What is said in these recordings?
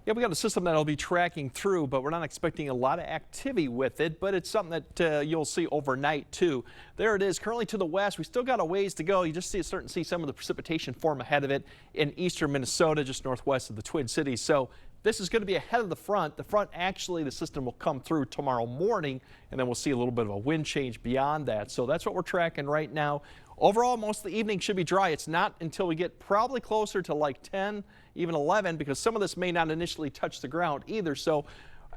Yeah, we got a system that'll be tracking through, but we're not expecting a lot of activity with it, but it's something that you'll see overnight too. There it is, currently to the west. We still got a ways to go. You just starting to see some of the precipitation form ahead of it in eastern Minnesota, just northwest of the Twin Cities. So this is going to be ahead of the front. The front, actually, the system will come through tomorrow morning, and then we'll see a little bit of a wind change beyond that. So that's what we're tracking right now. Overall, most of the evening should be dry. It's not until we get probably closer to like 10, even 11, because some of this may not initially touch the ground either. So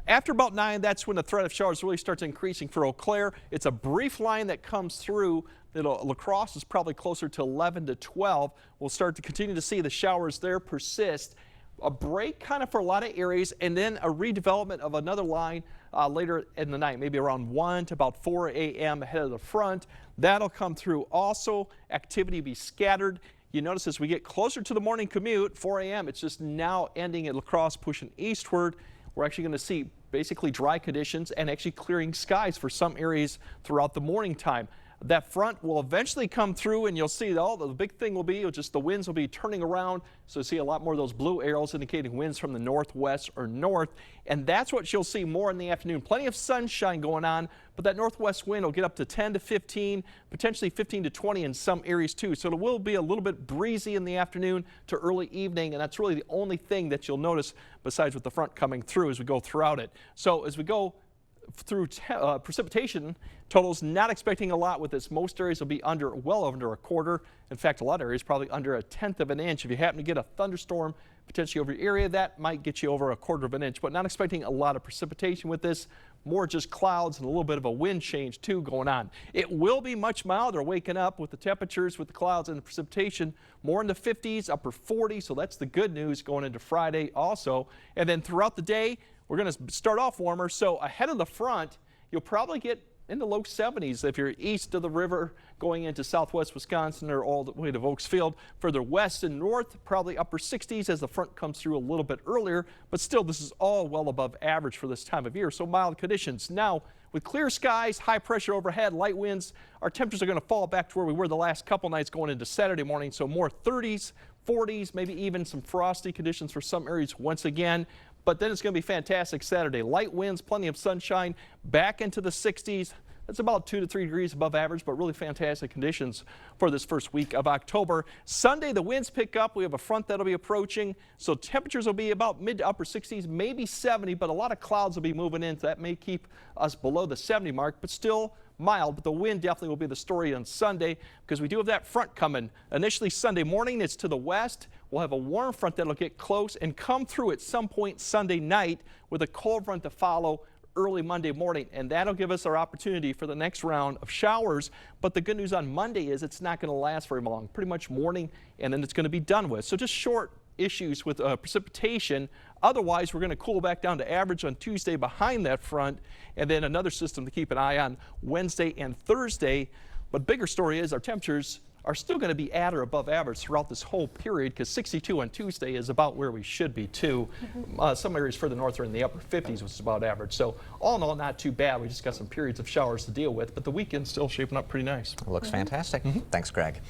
after about 9, that's when the threat of showers really starts increasing for Eau Claire. It's a brief line that comes through. La Crosse is probably closer to 11 to 12. We'll start to continue to see the showers there persist. A break kind of for a lot of areas, and then a redevelopment of another line later in the night, maybe around 1 to about 4 a.m. ahead of the front. That'll come through. Also, activity be scattered. You notice as we get closer to the morning commute, 4 a.m., it's just now ending at La Crosse, pushing eastward. We're actually going to see basically dry conditions and actually clearing skies for some areas throughout the morning time. That front will eventually come through, and you'll see the big thing will be just the winds will be turning around. So you see a lot more of those blue arrows indicating winds from the northwest or north. And that's what you'll see more in the afternoon. Plenty of sunshine going on, but that northwest wind will get up to 10 to 15, potentially 15 to 20 in some areas too. So it will be a little bit breezy in the afternoon to early evening, and that's really the only thing that you'll notice besides with the front coming through as we go throughout it. So as we go through precipitation totals, not expecting a lot with this. Most areas will be well under a quarter. In fact, a lot of areas probably under 1/10 of an inch. If you happen to get a thunderstorm potentially over your area, that might get you over a 1/4 of an inch, but not expecting a lot of precipitation with this. More just clouds and a little bit of a wind change too going on. It will be much milder waking up with the temperatures, with the clouds and the precipitation, more in the 50s, upper 40s. So that's the good news going into Friday also. And then throughout the day, we're going to start off warmer. So ahead of the front, you'll probably get in the low 70s if you're east of the river going into southwest Wisconsin or all the way to Vokesfield. Further west and north, probably upper 60s as the front comes through a little bit earlier. But still, this is all well above average for this time of year. So mild conditions. Now, with clear skies, high pressure overhead, light winds, our temperatures are going to fall back to where we were the last couple nights going into Saturday morning. So more 30s, 40s, maybe even some frosty conditions for some areas once again. But then it's going to be fantastic Saturday. Light winds, plenty of sunshine, back into the 60s. That's about 2 to 3 degrees above average, but really fantastic conditions for this first week of October. Sunday, the winds pick up. We have a front that'll be approaching, so temperatures will be about mid to upper 60s, maybe 70, but a lot of clouds will be moving in, so that may keep us below the 70 mark, but still mild. But the wind definitely will be the story on Sunday because we do have that front coming. Initially Sunday morning, it's to the west. We'll have a warm front that'll get close and come through at some point Sunday night with a cold front to follow early Monday morning, and that'll give us our opportunity for the next round of showers. But the good news on Monday is it's not going to last very long, pretty much morning, and then it's going to be done with. So just short issues with precipitation. Otherwise, we're going to cool back down to average on Tuesday behind that front, and then another system to keep an eye on Wednesday and Thursday. But bigger story is our temperatures are still going to be at or above average throughout this whole period, because 62 on Tuesday is about where we should be too. Some areas further north are in the upper 50s, which is about average. So all in all, not too bad. We just got some periods of showers to deal with, but the weekend's still shaping up pretty nice. Looks fantastic. Thanks, Greg.